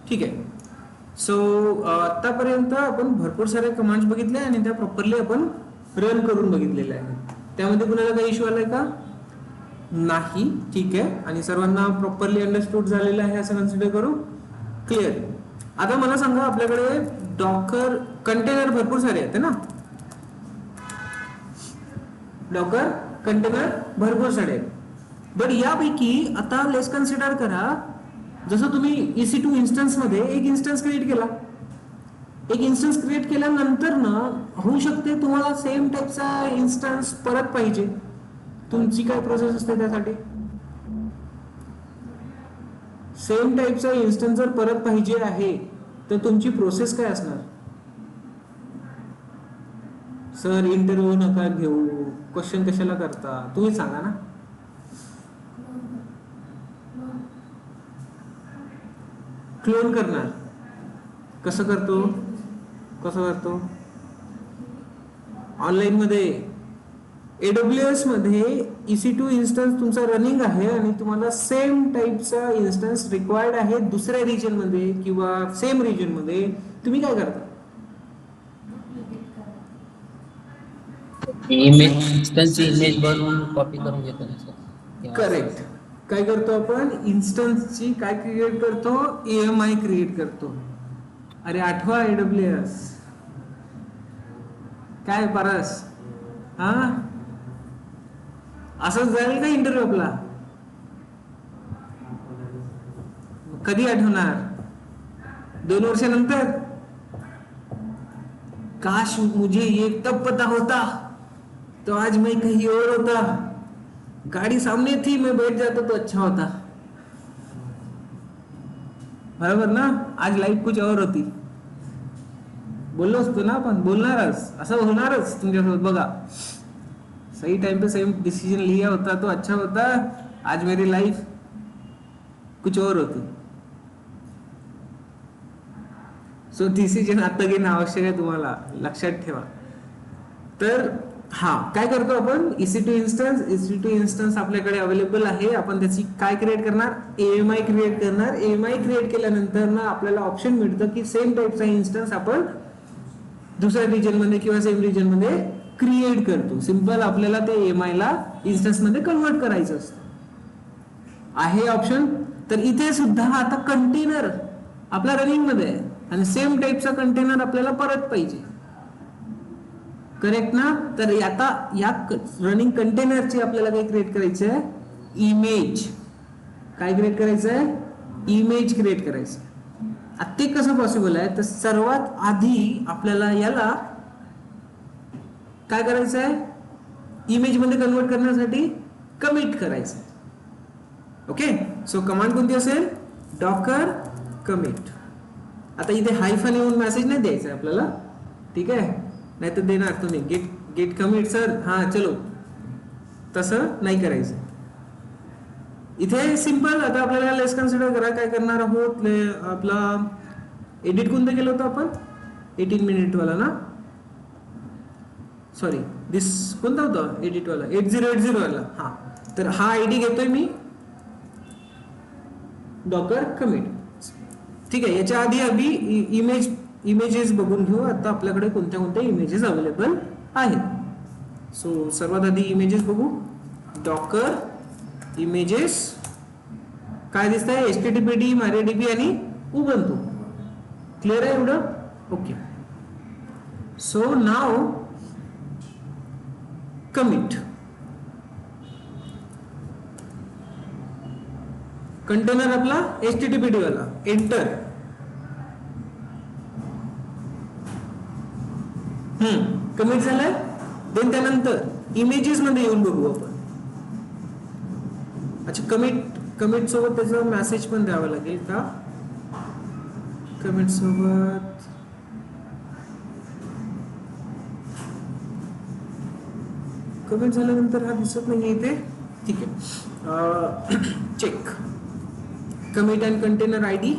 ठीक आहे. सो आतापर्यंत आपण भरपूर सारे कमांड्स बघितले आणि त्या प्रॉपरली आपण रन करून बघितलेल्या आहेत. त्यामध्ये कुणाला काही इश्यू आलाय का? नाही. ठीक आहे. आणि सर्वांना प्रॉपरली अंडरस्टूड झालेलं आहे असं कन्सिडर करू. क्लिअर. आता मला सांगा, आपल्याकडे डॉकर कंटेनर भरपूर सारे आहेत ना. डॉकर कंटेनर भरपूर सारे आहेत. बट यापैकी आता लेट्स कन्सिडर करा, जसं तुम्ही EC2 इन्स्टन्स मध्ये एक इन्स्टन्स क्रिएट केला, एक इन्स्टन्स क्रिएट केल्यानंतर ना होऊ शकते तुम्हाला सेम टाईपचा इन्स्टन्स परत पाहिजे. तुमची काय प्रोसेस असते त्यासाठी? सेम टाईपचा इन्स्टन्स जर परत पाहिजे आहे तर तुमची प्रोसेस काय असणार? सर इंटरव्ह्यू नका घेऊ, क्वेश्चन कशाला करता, तुम्ही सांगा ना. क्लोन करणार. कसं करतो? ऑनलाईन मध्ये AWS मध्ये EC2 इन्स्टन्स तुमचा रनिंग आहे आणि तुम्हाला सेम टाईपचा इन्स्टन्स रिक्वायर्ड आहे दुसऱ्या रिजन मध्ये किंवा सेम रिजन मध्ये, तुम्ही काय करता? इमेज बनवून कॉपी करून घेतो ना सर. करेक्ट. काय करतो आपण? इन्स्टन्सची काय क्रिएट करतो? EMI क्रिएट करतो. अरे आठवा AWS काय परस हा असंच जाईल का इंटरव्ह्यू आपला? कधी आठवणार? 2 वर्षानंतर? काश मुझे ये तब पता होता तो आज मैं कहीं और होता, गाड़ी सामने थी मैं बैठ जाता तो अच्छा होता. बरोबर ना? आज लाईफ कुछ और होती. बोललो असतो ना आपण, बोलणारच, असं होणारच तुमच्यासोबत. बघा, सही टाइम पे सही डिसीजन लिया होता तो अच्छा होता, आज मेरी लाइफ कुछ और होती. सो डिसिजन आता घेणं आवश्यक आहे, तुम्हाला लक्षात ठेवा. तर हा काय करतो आपण? EC2 इन्स्टन्स आपल्याकडे अवेलेबल आहे. आपण त्याची काय क्रिएट करणार? AMI क्रिएट करणार. AMI क्रिएट केल्यानंतर ना आपल्याला ऑप्शन मिळतं की सेम टाईपचा इन्स्टन्स आपण दुसऱ्या रिजन मध्ये किंवा सेम रिजन मध्ये क्रिएट करतो. सिंपल आपल्याला ते AMI ला इन्स्टन्स मध्ये कन्वर्ट करायचं असतं, आहे ऑप्शन. तर इथे सुद्धा आता कंटेनर आपला रनिंग मध्ये आहे आणि सेम टाईपचा कंटेनर आपल्याला परत पाहिजे. करेक्ट ना? तर आता या रनिंग कंटेनरची आपल्याला काय क्रिएट करायचं आहे? इमेज. काय क्रिएट करायचं आहे? इमेज क्रिएट करायचं. आता ते कसं पॉसिबल आहे? तर सर्वात आधी आपल्याला याला काय करायचं आहे? इमेज मध्ये कन्वर्ट करण्यासाठी कमिट करायचं. ओके. सो कमांड कोणती असेल? Docker commit. आता इथे हायफन येऊन मेसेज नाही द्यायचा आपल्याला, ठीक आहे? नाही तर देणार तुम्ही गेट कमिट सर, हा चलो, तसं नाही करायचं. इथे सिंपल. आता आपल्याला लेस कन्सिडर करा काय करणार आहोत. आपला एडिट कोणतं केलं होतं आपण? 18 मिनिट वाला ना, सॉरी दिस कोणता होता एडिट वाला? 8080 वाला. हा, तर हा आयडी घेतोय मी, डॉकर कमिट. ठीक आहे. याच्या आधी इमेजेस बघून घेऊ आता आपल्याकडे कोणत्या कोणत्या इमेजेस अवेलेबल आहेत. सो सर्वात आधी इमेजेस बघू. डॉकर इमेजेस काय दिसत आहे? HTTPD, MariaDB आणि उबंतू. क्लिअर आहे एवढं? ओके. सो नाव कमिट. कंटेनर आपला HTTPD वाला. एंटर. कमिट झालंय. देन त्यानंतर इमेजेस मध्ये येऊन बघू आपण. अच्छा, कमिट सोबत त्याचा मेसेज पण द्यावा लागेल का? कमिट सोबत कमिट झाल्यानंतर हा दिसत नाहीये इथे. ठीक आहे. Check commit and container ID.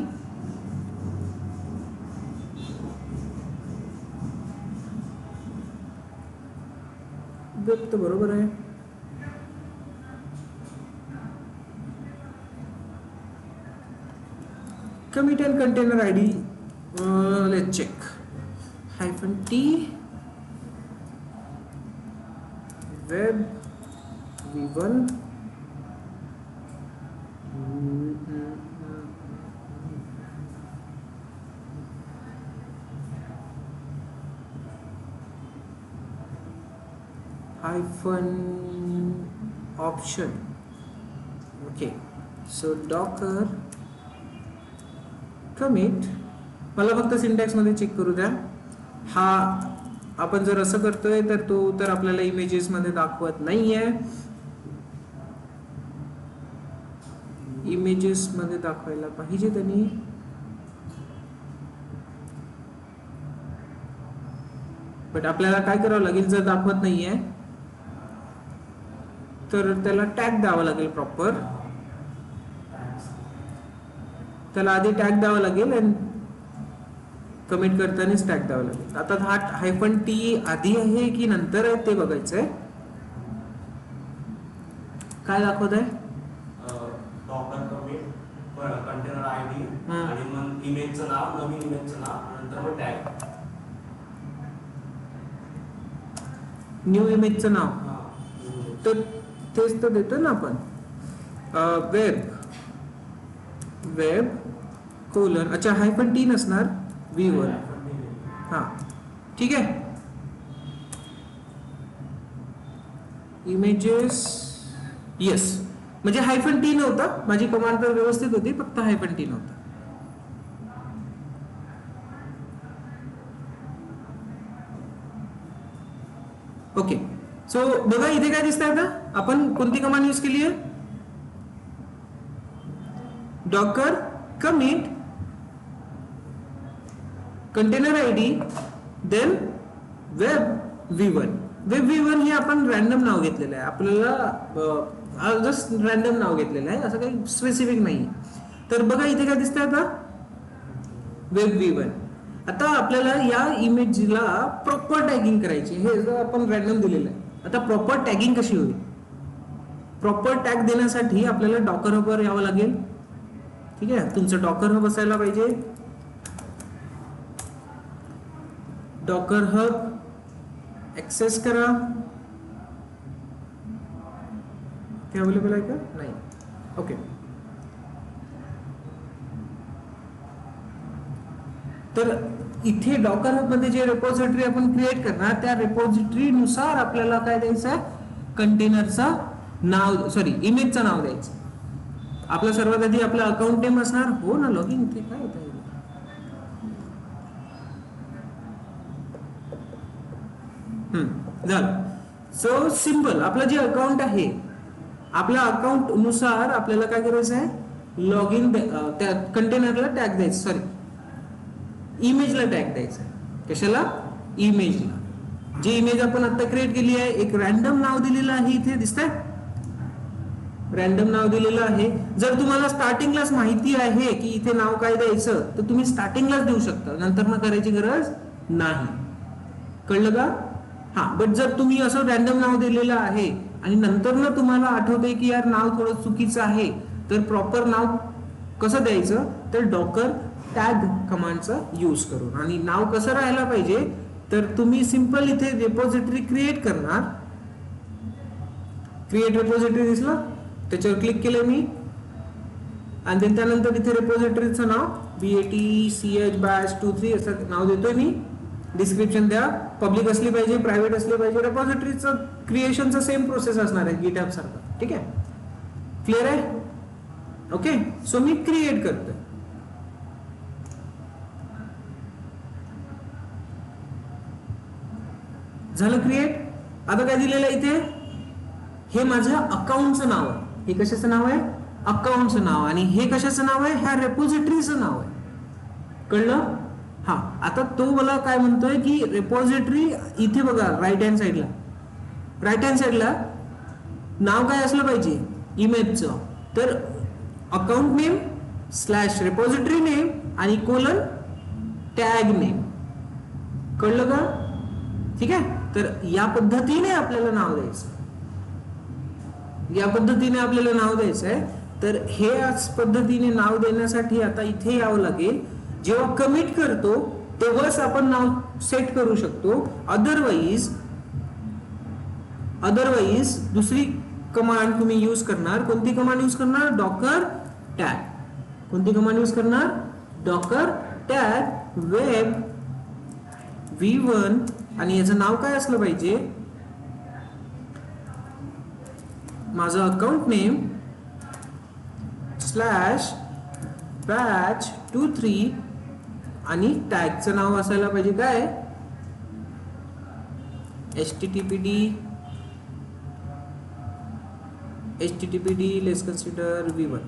बरोबर आहे. commit and container id, let's check -t web v1 hyphen option. Okay, so docker commit. मला फक्त सिंटॅक्स मध्ये चेक करू द्या. हा आपण जर असं करतोय तर तो तर आपल्याला इमेजेस मध्ये दाखवत नाहीये. इमेजेस मध्ये दाखवायला पाहिजे त्यांनी. बट आपल्याला काय करावं लागेल, जर दाखवत नाहीये तर त्याला टॅग द्यावा लागेल प्रॉपर. त्याला आधी टॅग द्यावा लागेल आणि कमिट करतानाच टॅग द्यावा लागेल. आता हा -t आधी आहे की नंतर आहे ते बघायचंय. काय दाखवत आहे? डॉकर कमिट कंटेनर आयडी आणि मग इमेजचं नाव, नवीन इमेजचं नाव, नंतर मग टॅग. न्यू इमेजचं नाव तर तेच तर देतो ना आपण. वेब कोलन, अच्छा -t नसणार v1. हा ठीक आहे. इमेजेस येस, म्हणजे -t नव्हता. माझी कमांड तर व्यवस्थित होती, फक्त -t नव्हता. ओके, सो बघा इथे काय दिसतंय. आता आपण कोणती कमांड यूज केली आहे? Docker commit container ID then web v1. Web v1 हे आपण रॅन्डम नाव घेतलेलं आहे. आपल्याला जस्ट रॅन्डम नाव घेतलेलं आहे, असं काही स्पेसिफिक नाही. तर बघा इथे काय दिसतंय आता वेब v1. आता आपल्याला या इमेजला प्रॉपर टॅगिंग करायची. हे जर आपण रॅन्डम दिलेलं आहे. आता प्रॉपर टॅगिंग कशी होईल? प्रॉपर टॅग देण्यासाठी आपल्याला डॉकर हबवर यावं लागेल. ठीक आहे, तुमचं डॉकर हब असायला पाहिजे. डॉकर हब ऍक्सेस करा. ते अवेलेबल आहे का? नाही. ओके, तर इथे डॉकर हब मध्ये जे रेपॉझिटरी आपण क्रिएट करणार त्या रेपॉझिटरी नुसार आपल्याला काय द्यायचं आहे? कंटेनरचा नाव, सॉरी इमेजचं नाव द्यायचं. आपलं सर्वात आधी आपलं अकाउंट नेम असणार. हो ना, लॉगिन इथे काय होत आहे? झालं. सो सिंपल, आपलं जे अकाउंट आहे, आपल्या अकाउंट नुसार आपल्याला काय करायचं आहे? लॉग इन, त्या कंटेनरला टॅग द्यायचं, सॉरी इमेजला टॅग द्यायचा. कशाला? इमेजला. जी इमेज आपण आता क्रिएट केली आहे, एक रॅन्डम नाव दिलेलं आहे. इथे दिसतंय रॅन्डम नाव दिलेलं आहे. जर तुम्हाला स्टार्टिंगलाच माहिती आहे की इथे नाव काय द्यायचं, तर तुम्ही स्टार्टिंगलाच देऊ शकता, नंतर ना करायची गरज नाही. कळलं का? हा, बट जर तुम्ही असं रॅन्डम नाव दिलेलं आहे आणि नंतर ना तुम्हाला आठवतंय की यार नाव थोडं चुकीचं आहे, तर प्रॉपर नाव कसं द्यायचं? तर डॉकर टॅग कमांडचा यूज करून. आणि नाव कसं राहायला पाहिजे? तर तुम्ही सिंपल इथे रेपॉझिटरी क्रिएट करणार. क्रिएट रेपॉझिटरी दिसलं, त्याच्यावर क्लिक केलं मी आणि त्यानंतर इथे रेपॉझिटरीचं नाव BATCH-23 असं नाव देतोय मी. डिस्क्रिप्शन द्या, पब्लिक असली पाहिजे, प्रायव्हेट असली पाहिजे. रेपॉझिटरीचं क्रिएशनचं सेम प्रोसेस असणार आहे गिटहब सारखं. ठीक आहे, क्लिअर आहे? ओके, सो मी क्रिएट करतोय. झालं क्रिएट. आता काय दिलेलं आहे इथे? हे माझ्या अकाउंटचं नाव आहे. हे कशाचं नाव आहे? अकाउंटचं नाव. आणि हे कशाचं नाव आहे? ह्या रेपॉझिटरीचं नाव आहे. कळलं? हा, आता तो मला काय म्हणतोय की रेपॉझिटरी इथे बघा राईट हँड साईडला, राईट हँड साईडला नाव काय असलं पाहिजे? इमेजचं. तर अकाउंट नेम स्लॅश रेपॉझिटरी नेम आणि कोलन टॅग नेम. कळलं का? ठीक आहे, तर या पद्धतीने आपल्याला नाव द्यायचं. या पद्धतीने आपल्याला नाव द्यायचं आहे. तर हे याच पद्धतीने नाव देण्यासाठी आता इथे यावं लागेल. जेव्हा कमिट करतो तेव्हाच आपण नाव सेट करू शकतो. अदरवाईज दुसरी कमांड तुम्ही यूज करणार. कोणती कमांड यूज करणार? Docker tag. कोणती कमांड यूज करणार? डॉकर टॅग वेब v1 आणि याचं नाव काय असलं पाहिजे? माझं अकाउंट नेम /batch23 आणि टॅगचं नाव असायला पाहिजे काय? httpd let's consider v1.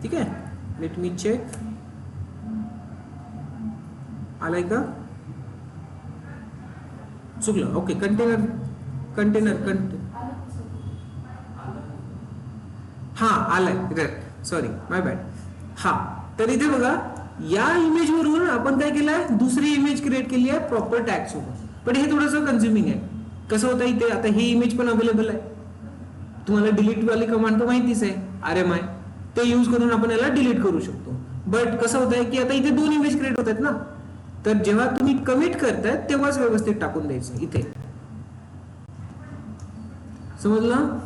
ठीक आहे, लेट मी चेक. आलाय का? चुकलं. ओके, कंटेनर हा आलाय. सॉरी, माय बॅड. हा, तर इथे बघा, या इमेज वरून आपण काय केलंय? दुसरी इमेज क्रिएट केली आहे प्रॉपर टॅग सोबत. पण हे थोडंसं कन्झ्युमिंग आहे. कसं होतं इथे? आता ही इमेज पण अवेलेबल आहे. तुम्हाला डिलीट वाली कमांड तर माहितीच आहे, RMI. ते यूज करून आपण याला डिलीट करू शकतो. बट कसं होत आहे की आता इथे 2 इमेज क्रिएट होत आहेत ना, तर जेव्हा तुम्ही कमिट करताय तेव्हाच व्यवस्थित टाकून द्यायचं इथे. समजलं?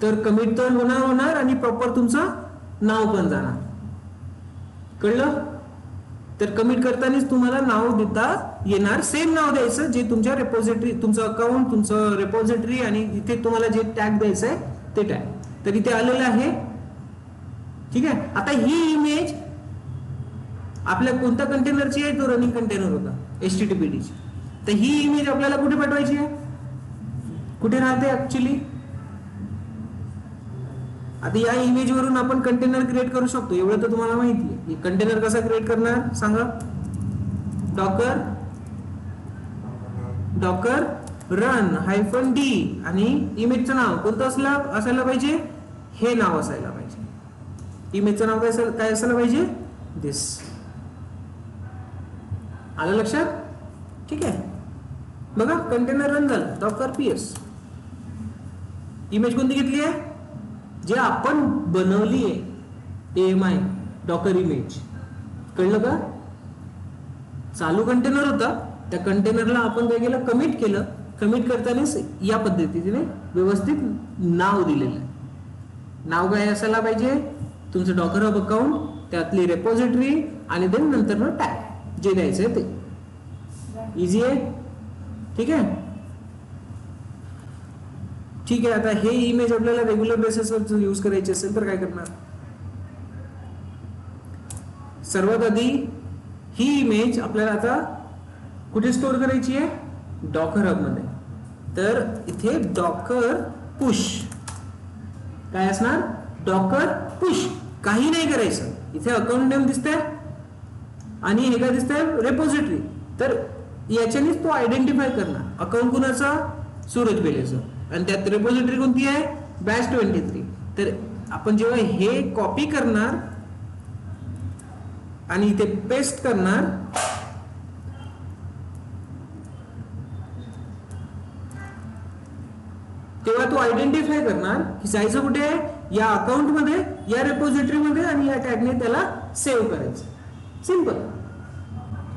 तर कमिट तर होणार आणि प्रॉपर तुमचं नाव पण जाणार. कळलं? तर कमिट करतानाच तुम्हाला नाव देता येणार. सेम नाव द्यायचं जे तुमच्या रेपोजिटरी, तुमचं अकाउंट, तुमचं रेपोजिटरी आणि इथे तुम्हाला जे टॅग द्यायचं आहे ते टॅग. तर इथे आलेलं आहे. ठीक आहे. आता ही इमेज आपल्या कोणत्या कंटेनरची आहे? तो रनिंग कंटेनर होता HTTPD ची. तर ही इमेज आपल्याला कुठे पाठवायची आहे? कुठे राहते ऍक्च्युली? आता या इमेज वरून आपण कंटेनर क्रिएट करू शकतो, एवढं तर तुम्हाला माहिती आहे. कंटेनर कसा क्रिएट करणार सांगा? डॉकर रन -d आणि इमेजचं नाव कोणतं असायला पाहिजे? हे नाव असायला पाहिजे. इमेजचं नाव काय असायला पाहिजे? दिस. आलं लक्षात? ठीक आहे. बघा, कंटेनर रन झालं. Docker PS. इमेज कोणती घेतली आहे? जे आपण बनवली आहे AMI डॉकर इमेज. कळलं का? चालू कंटेनर होता, त्या कंटेनरला आपण काय केलं? कमिट केलं. कमिट करतानाच या पद्धतीने व्यवस्थित नाव दिलेलं आहे. नाव काय असायला पाहिजे? तुमचं डॉकर हब अकाउंट, त्यातली रेपोजिटरी आणि देन नंतर टॅग जे द्यायचं आहे ते. इझी आहे. ठीक आहे. ठीक आहे. आता हे इमेज आपल्याला रेग्युलर बेसिसवर यूज करायची असेल तर काय करणार? सर्वात आधी ही इमेज आपल्याला आता कुठे स्टोअर करायची आहे? डॉकर हब मध्ये. तर इथे डॉकर पुश काय असणार? Docker push. काही नाही करायचं. इथे अकाउंट नेम दिसतंय आणि हे काय दिसतंय? रेपोजिटरी. तर याच्यानेच तो आयडेंटिफाय करणार अकाउंट कुणाचा? सूरज बेलेचं. आणि त्यात रेपोजिटरी कोणती आहे? batch23. तर आपण जेव्हा हे कॉपी करणार आणि इथे पेस्ट करणार, तेव्हा तो आयडेंटिफाय करणार की जायचं कुठे आहे? या अकाउंट मध्ये, या रेपोजिटरी मध्ये आणि या टॅगने त्याला सेव्ह करायचं. सिंपल.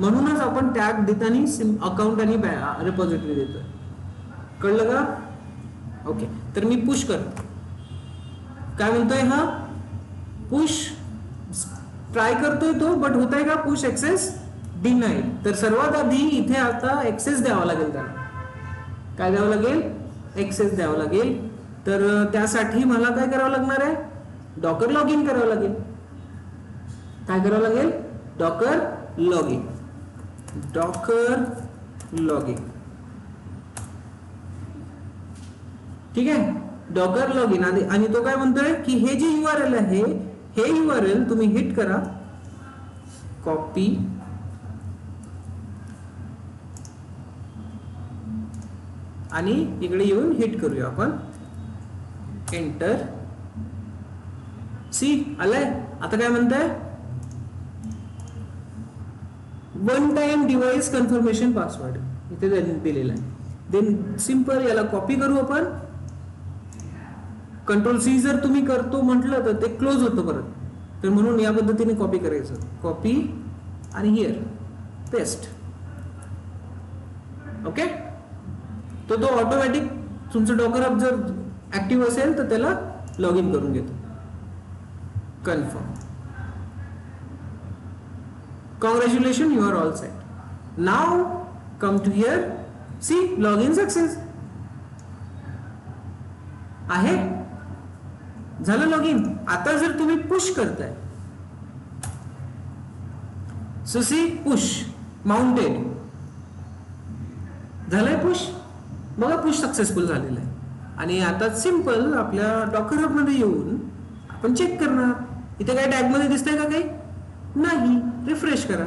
म्हणूनच आपण टॅग देताना अकाउंट आणि रेपोजिटरी देतोय. कळलं का? ओके. तर मी पुश करतो. काय म्हणतोय हा? पुश ट्राय करतोय तो, बट होत आहे का? Push access denied. तर सर्वात आधी इथे आता एक्सेस द्यावा लागेल त्याला. काय द्यावं लागेल? एक्सेस द्यावं लागेल. तर त्यासाठी मला काय करावं लागणार आहे? डॉकर लॉग इन करावं लागेल. काय करावं लागेल? Docker log in. Docker log in. ठीक आहे. Docker log in. आणि तो काय म्हणतोय की हे जे URL आहे, हे URL तुम्ही हिट करा, कॉपी आणि इकडे येऊन हिट करूया आपण, एंटर. सी आलाय. आता काय म्हणताय? One time device confirmation password इथे दिलेला आहे. देन सिंपल याला कॉपी करू आपण कंट्रोल सी जर तुम्ही करतो म्हटलं तर ते क्लोज होतं परत, तर म्हणून या पद्धतीने कॉपी करायचं, कॉपी आणि हिअर पेस्ट. ओके, तो ऑटोमॅटिक तुमचं डॉकर हब जर ऍक्टिव्ह असेल तर त्याला लॉग इन करून घेतो. Confirm. Congratulation, you are all set. Now come to here, see log in success आहे, झालं लॉग इन. आता जर तुम्ही पुश करताय, सो सी पुश माउंटेड झालंय, पुश बघा, पुश सक्सेसफुल झालेलं आहे. आणि आता सिंपल आपल्या डॉकर हब मध्ये येऊन आपण चेक करणार, इथे काय टॅग मध्ये दिसतंय का काही, नाही. रिफ्रेश करा,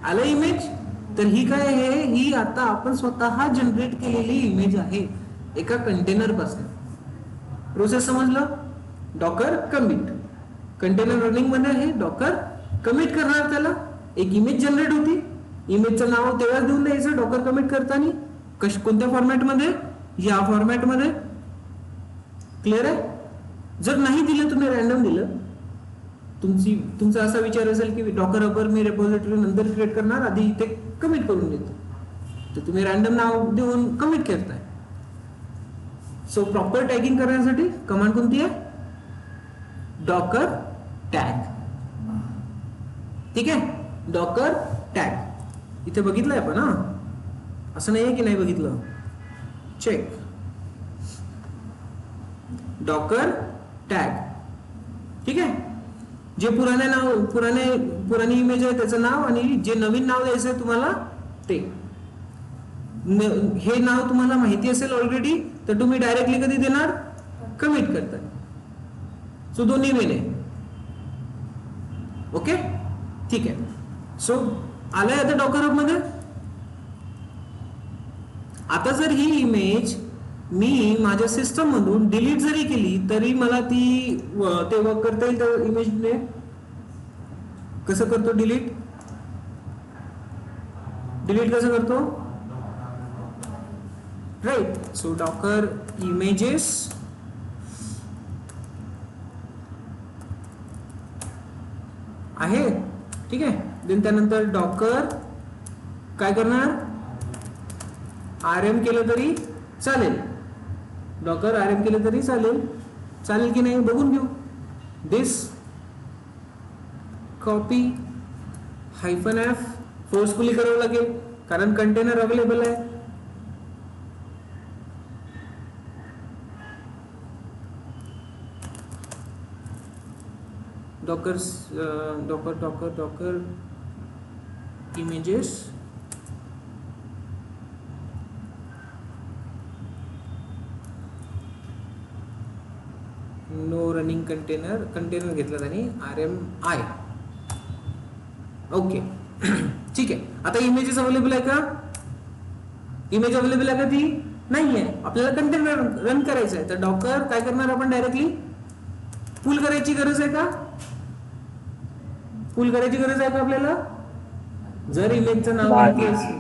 आलाय इमेज. तर ही काय आहे, ही आता आपण स्वतः जनरेट केलेली इमेज आहे एका कंटेनर पासून. प्रोसेस समजलं. डॉकर कमिट, कंटेनर रनिंग मध्ये आहे, डॉकर कमिट करणार, त्याला एक इमेज जनरेट होती, इमेजचं नाव तेव्हाच देऊन द्यायचं डॉकर कमिट करताना. कोणत्या फॉर्मॅट मध्ये, या फॉर्मॅट मध्ये. क्लिअर आहे. जर नाही दिलं, तुम्ही रॅन्डम दिलं, तुमचा असा विचार असेल की डॉकर हबवर मी रेपॉझिटरी नंतर क्रिएट करणार, आधी इथे कमिट करून देतो, तर तुम्ही रॅन्डम नाव देऊन कमिट करताय. सो प्रॉपर टॅगिंग करण्यासाठी कमांड कोणती आहे, डॉकर टॅग. ठीक आहे, डॉकर टॅग. इथे बघितलंय आपण, हा असं नाहीये की नाही बघितलं, चेक. Docker tag. ठीक आहे, जे पुराणी इमेज आहे त्याचं नाव आणि जे नवीन नाव द्यायचं आहे तुम्हाला ते. हे नाव तुम्हाला माहिती असेल ऑलरेडी, तर तुम्ही डायरेक्टली कधी देणार, कमिट करता. सो दोन्ही मेन आहे. ओके, ठीक आहे. सो आलंय आता डॉकर हब मध्ये. आता जर ही इमेज मी माझ्या सिस्टम मधून डिलीट जरी केली तरी मला ती ते वर्क करता येईल त्या इमेजने. कसं करतो डिलीट कसं करतो, राईट. सो डॉकर इमेजेस आहे, ठीक आहे. देन त्यानंतर डॉकर काय करणार, RM केलं तरी चालेल, डॉकर RM केलं तरी चालेल की नाही बघून घेऊ. दिस कॉपी -f फोर्सफुली करावं लागेल कारण कंटेनर अवेलेबल आहे. Docker images no running container घेतला त्यांनी RMI. ओके ठीक आहे. आता इमेजेस अवेलेबल आहे का, इमेज अवेलेबल आहे का, ती नाही आहे. आपल्याला कंटेनर रन करायचं आहे, तर डॉकर काय करणार, आपण डायरेक्टली पुल करायची गरज आहे का, पुल करायची गरज आहे का आपल्याला. जर इमेजचं नाव माहिती असेल,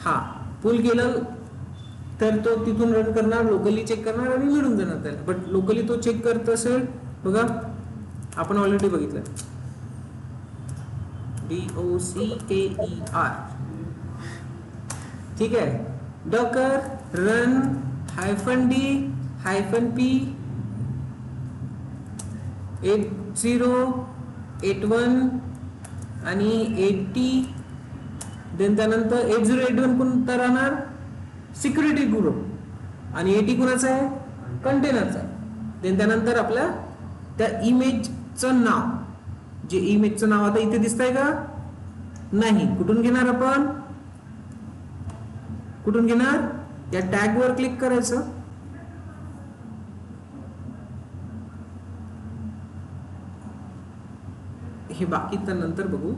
हा पुल केलं तर तो तिथून रन करणार, लोकली चेक करणार आणि मिळून जाणार त्याला. बट लोकली तो चेक करत असेल, बघा आपण ऑलरेडी बघितलं, DOCKER. ठीक आहे. डॉकर रन -D -P 8081 आणि 80. देन त्यानंतर 8081 कोणता राहणार, सिक्युरिटी ग्रुप, आणि 80 कोणाचा आहे, कंटेनरचा आहे. देन त्यानंतर आपल्या त्या इमेजचं नाव, जे इमेजचं नाव आता इथे दिसतंय का, नाही. कुठून घेणार आपण, कुठून घेणार, या टॅग वर क्लिक करायचं, हे बाकी तर नंतर बघू.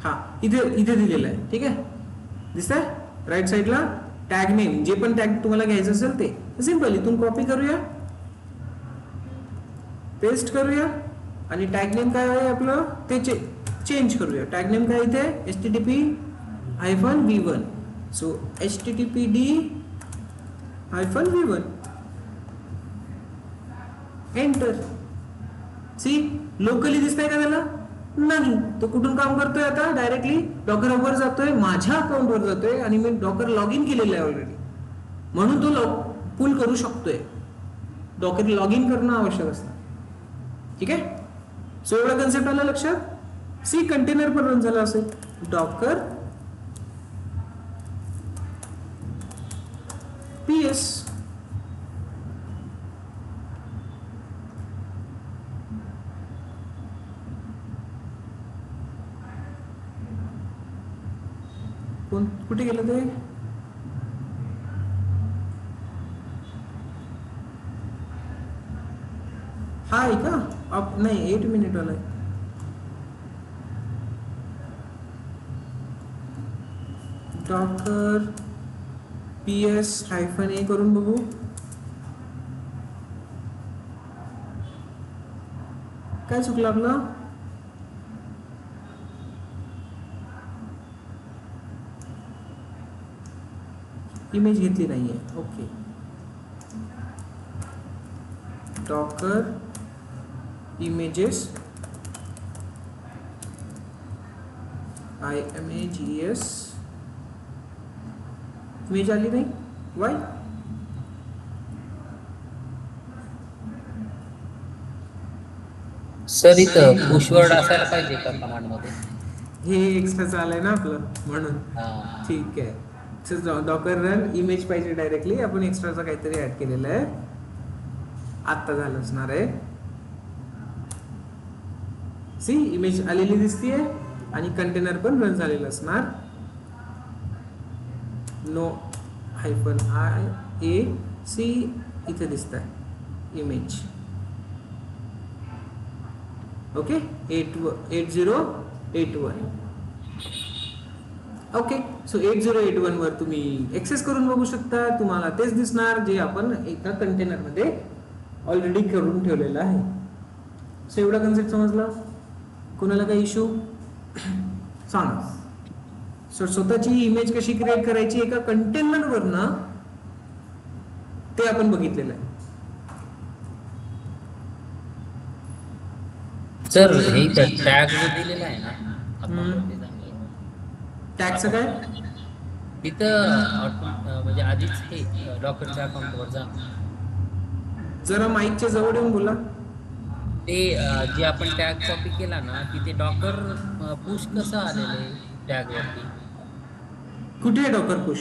हा इथे दिलेलं आहे, ठीक आहे, दिसतंय राईट साईडला. टॅग नेम, जे पण टॅग तुम्हाला घ्यायचं असेल ते सिंपल इथून कॉपी करूया, पेस्ट करूया, आणि टॅग नेम काय आहे आपलं ते चेंज करूया. टॅग नेम काय इथे http-v1. So httpd-v1 enter. C locally दिसतंय का त्याला? नाही. तो कुठून काम करतोय आता? डायरेक्टली डॉकर हबवर जातोय, माझ्या अकाउंटवर जातोय आणि मी डॉकर लॉग इन केलेलं आहे ऑलरेडी, म्हणून तो पुल करू शकतोय. डॉकर लॉग इन करणं आवश्यक असतं. ठीक आहे. सो एवढा कन्सेप्ट आला लक्षात. सी कंटेनर पण रन झाला असेल. डॉकर PS कुठे गेलं ते? हा आहे का? नाही 8 मिनिट वाला आहे. डॉकर PS-A करून बघू. काय चुकलं आपलं? इमेज घेतली नाहीये. Okay. Docker images IMAGES image आली नाही. वाय? सर इथं पुश वर्ड असायला पाहिजे का कमांड मध्ये? हे एक्स्ट्रा आलंय ना आपलं, म्हणून. हा. ठीक आहे. डॉकर रन इमेज पाहिजे डायरेक्टली, आपण एक्स्ट्राचा काहीतरी ऍड केलेलं आहे. आता झालं असणार आहे. सी इमेज आलेली दिसतीये आणि कंटेनर पण रन झालेलं असणार. नो -IAC इथे दिसत आहे इमेज. ओके. 8081. ओके. सो 8081 वर तुम्ही एक्सेस करून बघू शकता. तुम्हाला तेच दिसणार जे आपण एका कंटेनर मध्ये ऑलरेडी करून ठेवलेलं आहे. सो एवढा कन्सेप्ट समजला? कोणाला काही इश्यू? सांगा. सो स्वतःची इमेज कशी क्रिएट करायची एका कंटेनर वरनं, ते आपण बघितलेलं आहे. सर हे टॅग जो दिलेला आहे ना आपण टॅगचं काय? तिथं म्हणजे आधीच हे डॉक्टरच्या अकाउंटवर जा. जरा माईकच्या जवळ येऊन बोला. ते जे आपण टॅग कॉपी केला ना, तिथे डॉकर पुश कसं आलेलं आहे टॅग वरती? कुठे आहे डॉकर पुश?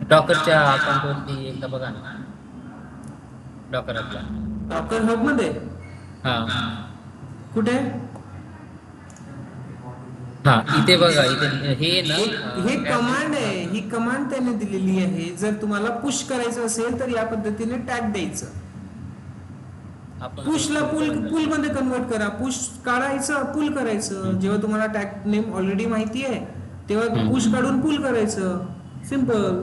डॉकरच्या अकाउंट वरती एकदा बघा ना. डॉकर आपला डॉकर हब मध्ये. हा कुठे? हा इथे बघा. इथे हे ना हे कमांड आहे. ही कमांड त्याने दिलेली आहे. जर तुम्हाला पुश करायचं असेल तर या पद्धतीने टॅग द्यायचं. पुशला पुल मध्ये कन्वर्ट करा. पुश काढायचं, पुल करायचं. जेव्हा तुम्हाला टॅग नेम ऑलरेडी माहिती आहे तेव्हा पुश काढून पुल करायचं. सिंपल.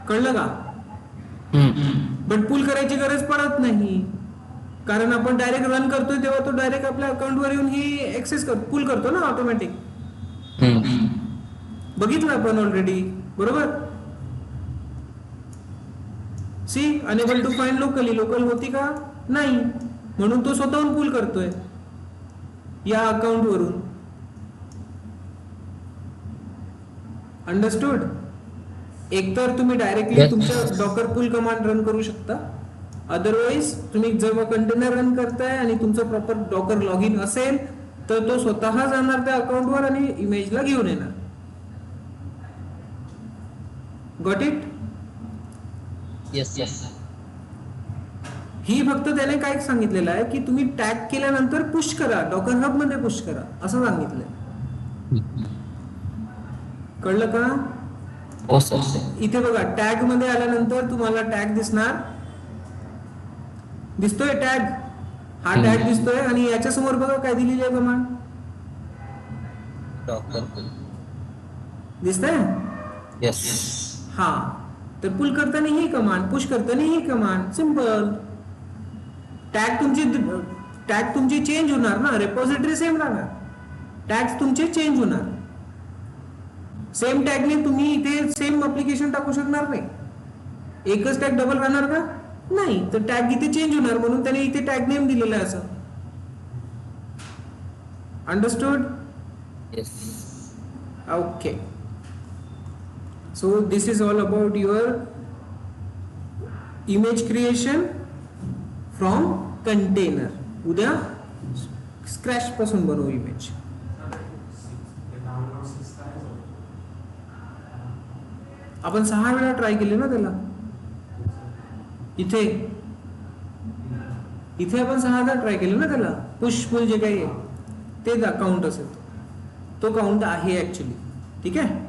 कळलं का? बट पुल करायची गरज पडत नाही, कारण आपण डायरेक्ट रन करतोय तेव्हा तो डायरेक्ट आपल्या अकाउंटवर येऊन ही एक्सेस पुल करतो ना ऑटोमॅटिक. बघितलं आपण ऑलरेडी, बरोबर? See unable to find locally. Local होती का? नाही, म्हणून तो स्वतःहून पुल करतोय या अकाउंट वरून. अंडरस्टूड? एकतर तुम्ही डायरेक्टली तुमच्या डॉकर पुल कमांड रन करू शकता, अदरवाइज तुम्ही जेव्हा कंटेनर रन करताय आणि तुमचं प्रॉपर डॉकर लॉग इन असेल तर तो स्वतः जाणार त्या अकाउंटवर आणि इमेजला घेऊन येणार. Got it? Yes yes. ही फक्त त्याने काय सांगितलेलं आहे की तुम्ही टॅग केल्यानंतर पुश करा, डॉकर हब मध्ये पुश करा असं सांगितलंय. कळलं का? हो सर. इथे बघा टॅग मध्ये आल्यानंतर तुम्हाला टॅग दिसणार. दिसतोय टॅग? हा टॅग दिसतोय आणि याच्या समोर बघा काय दिलेली आहे कमांड. डॉक्टर दिसतंय? येस. हा, तर पुल करताना ही कमांड, पुश करताना ही कमांड. सिंपल. टॅग तुमची टॅग तुमचे चेंज होणार ना, रेपॉझिटरी सेम राहणार, टॅग्स तुमचे चेंज होणार. सेम टॅगने तुम्ही इथे सेम अप्लिकेशन टाकू शकणार नाही. एकच टॅग डबल राहणार का? नाही. तर टॅग इथे चेंज होणार, म्हणून त्याने इथे टॅग नेम दिलेला आहे असं. Understood? Yes. Okay. So this is all about your image creation from container. उद्या स्क्रॅच पासून बनवू इमेज. आपण 6 वेळा ट्राय केले ना त्याला. इथे आपण 6दा ट्राय केले ना त्याला. पुश पुल जे काही आहे ते काउंट असेल, तो काउंट आहे ऍक्च्युली. ठीक आहे.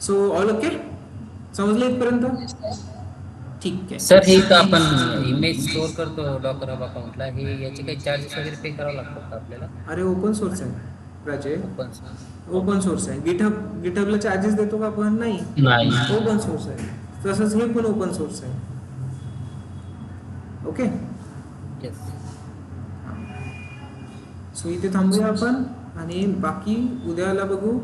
सो ऑल ओके, समजलं इथपर्यंत? ठीक आहे सर हे तर आपण इमेज स्टोअर करतो डॉकर हब अकाउंटला, हे याचे काही चार्जेस वगैरे पे करावं लागतात का आपल्याला? अरे ओपन सोर्स आहे राजे, ओपन ओपन सोर्स आहे. गिटहबला चार्जेस देतो का आपण? नाही. ओपन सोर्स आहे. तसंच हे पण ओपन सोर्स आहे. ओके. येस. सो इथे थांबूया आपण आणि बाकी उद्याला बघू.